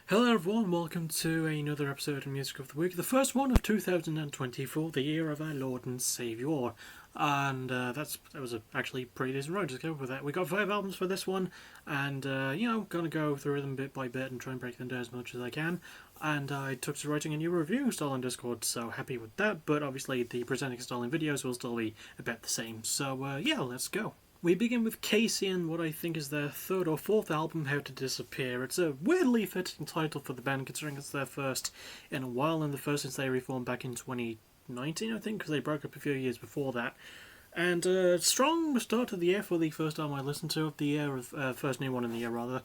Hello everyone, welcome to another episode of Music of the Week, the first one of 2024, the year of our Lord and Saviour. And that was actually pretty decent road to go with that. We got 5 albums for this one, and gonna go through them bit by bit and try and break them down as much as I can. And I took to writing a new review style on Discord, so happy with that, but obviously the presenting style in videos will still be about the same. So let's go. We begin with Casey and what I think is their third or fourth album, How to Disappear. It's a weirdly fitting title for the band considering it's their first in a while and the first since they reformed back in 2019, I think, because they broke up a few years before that. And a strong start to the year for the first album I listened to of the year, first new one in the year rather.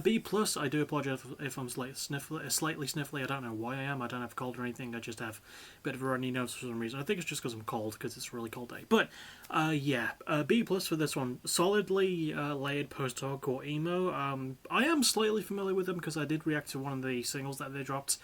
B+, I do apologise if I'm slightly sniffly. I don't know why I am. I don't have a cold or anything. I just have a bit of a runny nose for some reason. I think it's just because I'm cold, because it's a really cold day. But, B+ for this one. Solidly layered post-hardcore emo. I am slightly familiar with them because I did react to one of the singles that they dropped.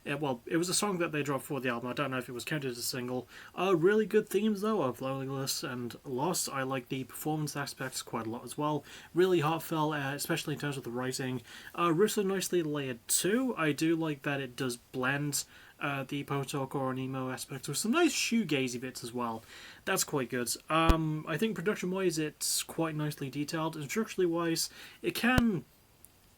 It was a song that they dropped for the album. I don't know if it was counted as a single. Really good themes, though, of loneliness and loss. I like the performance aspects quite a lot as well. Really heartfelt, especially in terms of the writing. Really nicely layered, too. I do like that it does blend the post-hardcore and emo aspects with some nice shoegazy bits as well. That's quite good. I think production-wise, it's quite nicely detailed. And structurally-wise, it can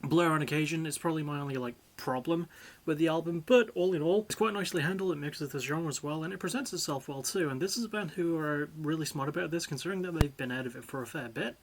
blur on occasion. It's probably my only problem with the album, but all in all, it's quite nicely handled. It mixes the genre as well, and it presents itself well too. And this is a band who are really smart about this, considering that they've been out of it for a fair bit.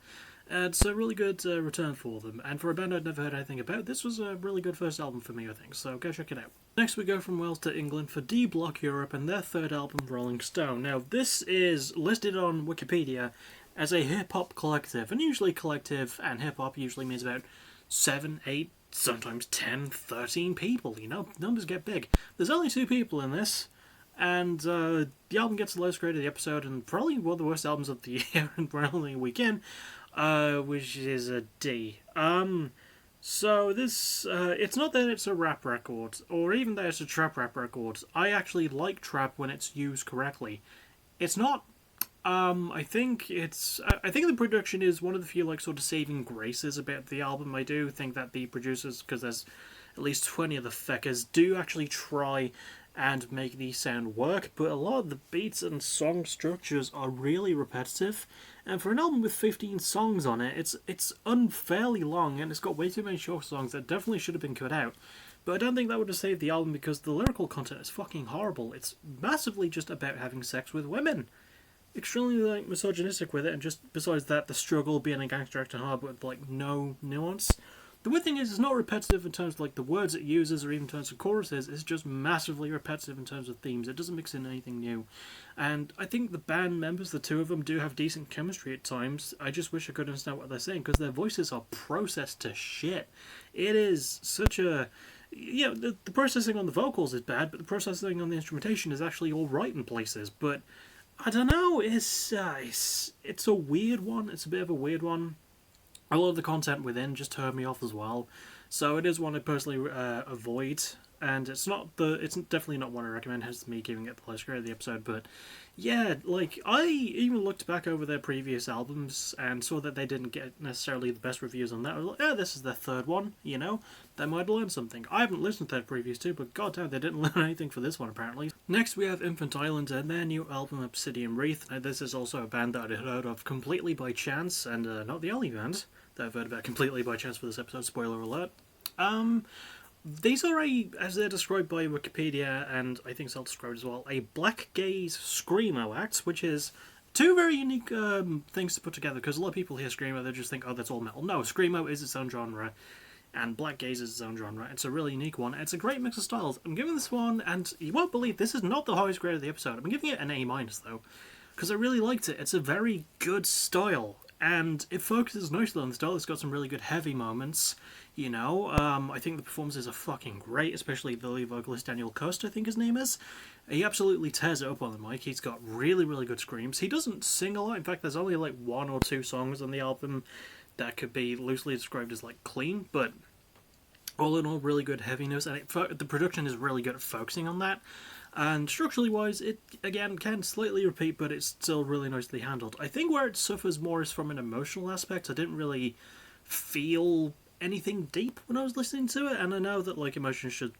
And it's a really good return for them. And for a band I'd never heard anything about, this was a really good first album for me, I think. So go check it out. Next we go from Wales to England for D Block Europe and their third album, Rolling Stone. Now this is listed on Wikipedia as a hip-hop collective, and usually collective and hip-hop usually means about 7, 8, sometimes 10, 13 people, numbers get big. There's only 2 people in this, and the album gets the lowest grade of the episode, and probably one of the worst albums of the year, and we're only a week in, which is a D. So this, it's not that it's a rap record, or even that it's a trap rap record. I actually like trap when it's used correctly. It's not. I think the production is one of the few sort of saving graces about the album. I do think that the producers, because there's at least 20 of the feckers, do actually try and make the sound work, but a lot of the beats and song structures are really repetitive. And for an album with 15 songs on it, it's unfairly long, and it's got way too many short songs that definitely should have been cut out. But I don't think that would have saved the album because the lyrical content is fucking horrible. It's massively just about having sex with women. Extremely misogynistic with it, and just besides that, the struggle being a gangster acting hard with no nuance. The weird thing is, it's not repetitive in terms of the words it uses or even in terms of choruses. It's just massively repetitive in terms of themes. It doesn't mix in anything new, and I think the band members, the 2 of them, do have decent chemistry at times. I just wish I could understand what they're saying because their voices are processed to shit. It is such a the processing on the vocals is bad, but the processing on the instrumentation is actually all right in places. But I don't know, it's a weird one. It's a bit of a weird one. A lot of the content within just turned me off as well. So it is one I personally avoid. And it's definitely not one I recommend, hence me giving it the lowest grade of the episode. But yeah, I even looked back over their previous albums and saw that they didn't get necessarily the best reviews on that. I was like, yeah, this is their third one, they might have learned something. I haven't listened to their previous 2, but goddamn, they didn't learn anything for this one apparently. Next we have Infant Island and their new album Obsidian Wreath. Now this is also a band that I had heard of completely by chance, and not the only band that I've heard about completely by chance for this episode, spoiler alert. These are as they're described by Wikipedia, and I think self-described as well, a black gaze screamo act, which is 2 very unique things to put together, because a lot of people hear screamo, they just think, oh, that's all metal. No, screamo is its own genre, and black gaze is its own genre. It's a really unique one. It's a great mix of styles. I'm giving this one, and you won't believe this is not the highest grade of the episode. I'm giving it an A-, though, because I really liked it. It's a very good style, and it focuses nicely on the style. It's got some really good heavy moments. I think the performances are fucking great, especially the lead vocalist Daniel Coast, I think his name is. He absolutely tears it up on the mic. He's got really, really good screams. He doesn't sing a lot. In fact, there's only 1 or 2 songs on the album that could be loosely described as clean, but all in all, really good heaviness, and the production is really good at focusing on that. And structurally wise, it again can slightly repeat, but it's still really nicely handled. I think where it suffers more is from an emotional aspect. I didn't really feel anything deep when I was listening to it, and I know that like emotions should,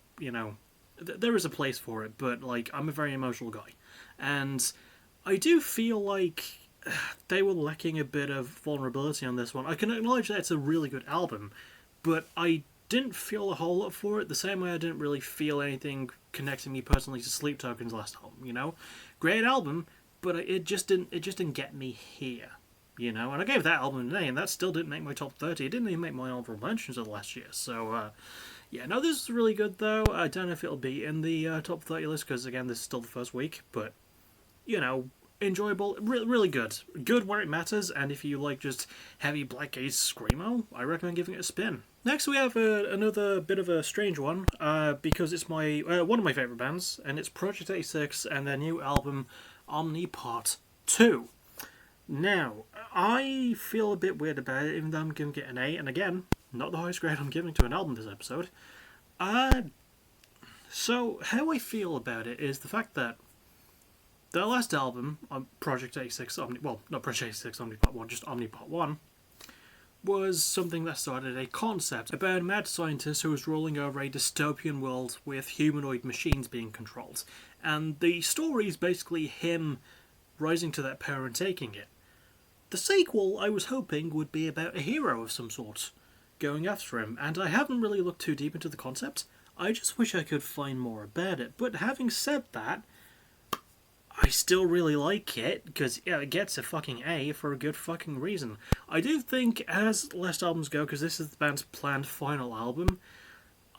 there is a place for it, but like I'm a very emotional guy, and I do feel like they were lacking a bit of vulnerability on this one. I can acknowledge that it's a really good album, but I didn't feel a whole lot for it, the same way I didn't really feel anything connecting me personally to Sleep Token's last album, Great album, but it just didn't get me here, And I gave that album an A, and that still didn't make my top 30. It didn't even make my honorable mentions of last year, so, this is really good, though. I don't know if it'll be in the top 30 list, because, again, this is still the first week, but, enjoyable, really good. Good where it matters, and if you like just heavy Black Gaze Screamo, I recommend giving it a spin. Next we have another bit of a strange one, because it's my one of my favourite bands, and it's Project 86 and their new album, Omni Part 2. Now, I feel a bit weird about it, even though I'm giving it an A, and again, not the highest grade I'm giving to an album this episode. So, how I feel about it is the fact that their last album, Project 86, not Project 86 Omni Part 1, just Omni Part 1, was something that started a concept about a mad scientist who was ruling over a dystopian world with humanoid machines being controlled. And the story is basically him rising to that power and taking it. The sequel, I was hoping, would be about a hero of some sort going after him, and I haven't really looked too deep into the concept. I just wish I could find more about it. But having said that, I still really like it, because it gets a fucking A for a good fucking reason. I do think, as last albums go, because this is the band's planned final album,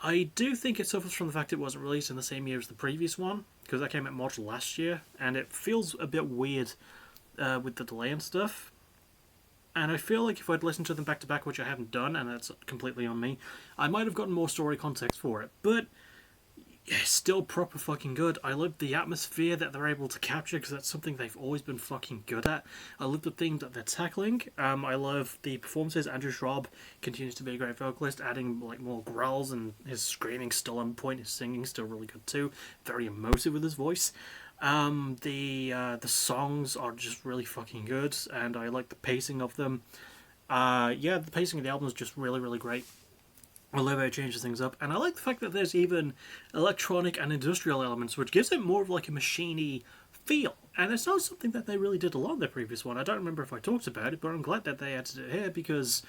I do think it suffers from the fact it wasn't released in the same year as the previous one, because that came out March last year, and it feels a bit weird with the delay and stuff. And I feel like if I'd listened to them back to back, which I haven't done, and that's completely on me, I might have gotten more story context for it. But yeah, still proper fucking good. I love the atmosphere that they're able to capture, because that's something they've always been fucking good at. I love the theme that they're tackling. I love the performances. Andrew Schraub continues to be a great vocalist, adding like more growls, and his screaming still on point. His singing still really good too. Very emotive with his voice. The songs are just really fucking good, and I like the pacing of them. The pacing of the album is just really, really great. I love how it changes things up, and I like the fact that there's even electronic and industrial elements, which gives it more of like a machiney feel. And it's not something that they really did a lot in their previous one. I don't remember if I talked about it, but I'm glad that they added it here, because,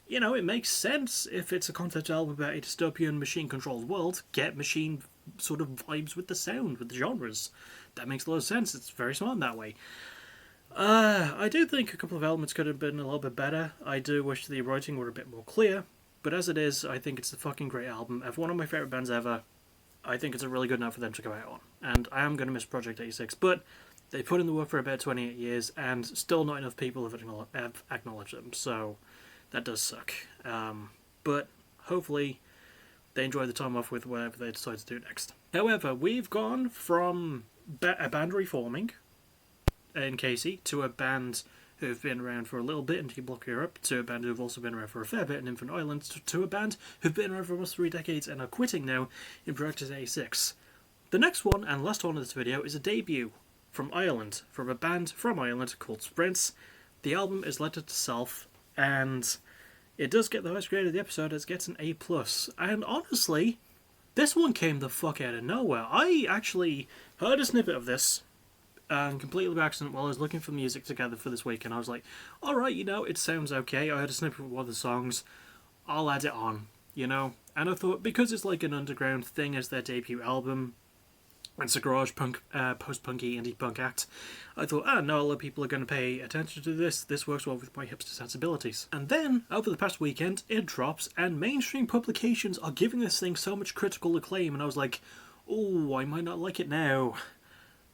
it makes sense if it's a concept album about a dystopian machine-controlled world, get machine sort of vibes with the sound, with the genres. That makes a lot of sense. It's very smart in that way. I do think a couple of elements could have been a little bit better. I do wish the writing were a bit more clear. But as it is, I think it's a fucking great album. If one of my favourite bands ever, I think it's a really good note for them to go out on. And I am going to miss Project 86, but they put in the work for about 28 years, and still not enough people have acknowledged them, so that does suck. But hopefully they enjoy the time off with whatever they decide to do next. However, we've gone from a band reforming in Casey to a band who've been around for a little bit in D-Block Europe, to a band who've also been around for a fair bit in Infinite Islands, to a band who've been around for almost 3 decades and are quitting now in Project 86. The next one, and last one of this video, is a debut from Ireland, from a band from Ireland called Sprints. The album is Letter to Self, and it does get the highest grade of the episode, it gets an A+. And honestly, this one came the fuck out of nowhere. I actually heard a snippet of this, completely by accident, while I was looking for music together for this week, and I was like, alright, it sounds okay. I heard a snippet of one of the songs, I'll add it on, and I thought, because it's like an underground thing as their debut album, and it's a garage punk, post-punky indie punk act, I thought, not a lot of people are going to pay attention to this works well with my hipster sensibilities. And then, over the past weekend, it drops, and mainstream publications are giving this thing so much critical acclaim, and I was like, oh, I might not like it now.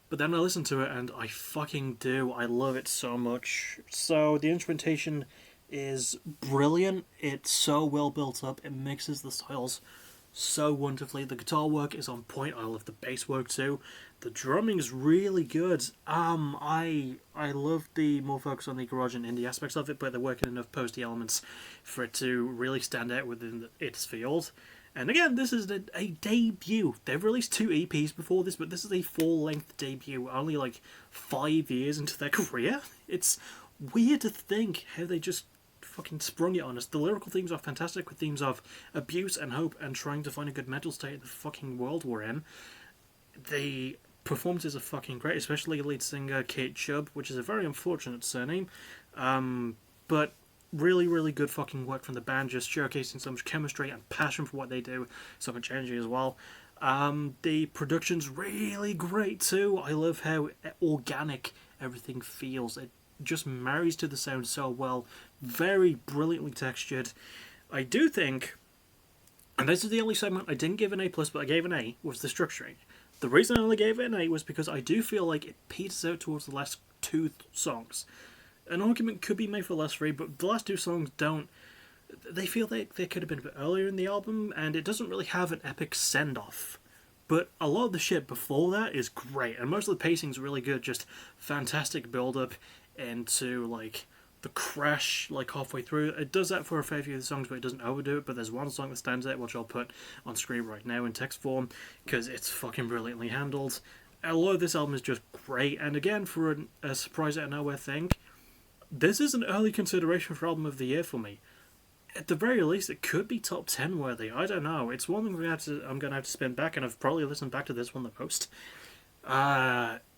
But then I listened to it, and I fucking do. I love it so much. So, the instrumentation is brilliant. It's so well built up. It mixes the styles so wonderfully. The guitar work is on point. I love the bass work too. The drumming is really good. I love the more focus on the garage and indie aspects of it, but they're working enough posty elements for it to really stand out within its field. And again, this is a debut. They've released 2 EPs before this, but this is a full-length debut, only like 5 years into their career. It's weird to think how they just fucking sprung it on us. The lyrical themes are fantastic, with themes of abuse and hope and trying to find a good mental state in the fucking world we're in. The performances are fucking great, especially lead singer Kate Chubb, which is a very unfortunate surname. But really, really good fucking work from the band, just showcasing so much chemistry and passion for what they do, so much energy as well. The production's really great too. I love how organic everything feels. It just marries to the sound so well. Very brilliantly textured. I do think, and this is the only segment I didn't give an A+, but I gave an A, was the structuring. The reason I only gave it an A was because I do feel like it peters out towards the last two songs. An argument could be made for the last three, but the last two songs don't. They feel they could have been a bit earlier in the album, and it doesn't really have an epic send-off. But a lot of the shit before that is great, and most of the pacing's really good, just fantastic build-up into, like, the crash, like, halfway through. It does that for a fair few of the songs, but it doesn't overdo it, but there's one song that stands out, which I'll put on screen right now in text form, because it's fucking brilliantly handled. A lot of this album is just great, and again, for a surprise out of nowhere thing, this is an early consideration for Album of the Year for me. At the very least, it could be top 10 worthy. I don't know. It's one thing I'm going to have to spin back, and I've probably listened back to this one the most.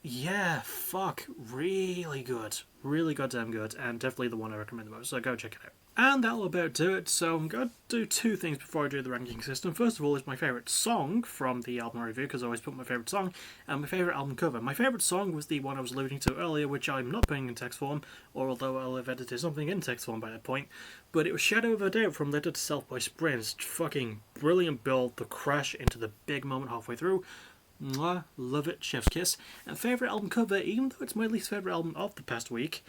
Yeah, fuck. Really good. Really goddamn good, and definitely the one I recommend the most, so go check it out. And that'll about do it, so I'm going to do two things before I do the ranking system. First of all is my favourite song from the album review, because I always put my favourite song, and my favourite album cover. My favourite song was the one I was alluding to earlier, which I'm not putting in text form, or although I'll have edited something in text form by that point, but it was Shadow of a Doubt from Letter to Self by Sprint. Fucking brilliant build, the crash into the big moment halfway through. Mwah, love it, chef's kiss. And favourite album cover, even though it's my least favourite album of the past week,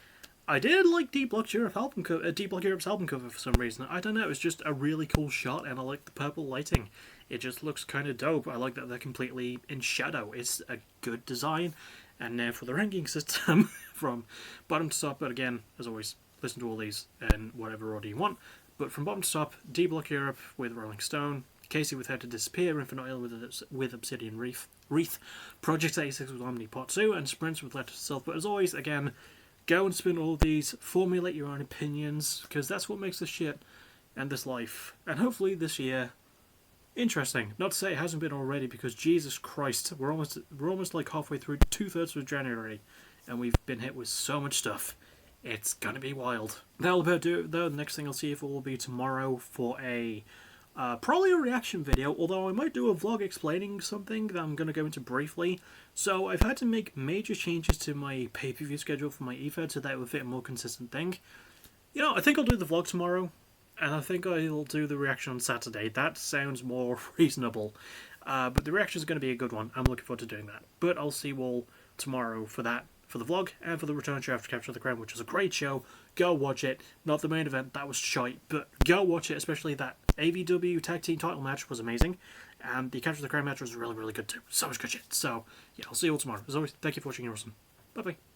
I did like D Block Europe's album cover for some reason. I don't know, it was just a really cool shot, and I like the purple lighting. It just looks kind of dope. I like that they're completely in shadow. It's a good design. And now for the ranking system from bottom to top, but again, as always, listen to all these in whatever order you want. But from bottom to top, D Block Europe with Rolling Stone, Casey with How to Disappear, Infinite Oil with Obsidian Wreath, Project 86 with Omni Part 2, and Sprints with Letter to Self. But as always, again, go and spin all these, formulate your own opinions, because that's what makes this shit and this life, and hopefully this year, interesting. Not to say it hasn't been already, because Jesus Christ, we're almost like halfway through 2/3 of January, and we've been hit with so much stuff. It's gonna be wild. That'll about do it though. The next thing I'll see if it will be tomorrow for a probably a reaction video, although I might do a vlog explaining something that I'm going to go into briefly. So I've had to make major changes to my pay-per-view schedule for my EFED so that it will fit a more consistent thing. You know, I think I'll do the vlog tomorrow, and I think I'll do the reaction on Saturday. That sounds more reasonable. But the reaction is going to be a good one. I'm looking forward to doing that. But I'll see you all tomorrow for that, for the vlog, and for the return show after Capture the Crown, which is a great show. Go watch it. Not the main event, that was shite, but go watch it, especially that AVW Tag Team title match was amazing, and the Capture the Crown match was really, really good too. So much good shit. So, yeah, I'll see you all tomorrow. As always, thank you for watching, you're awesome. Bye-bye.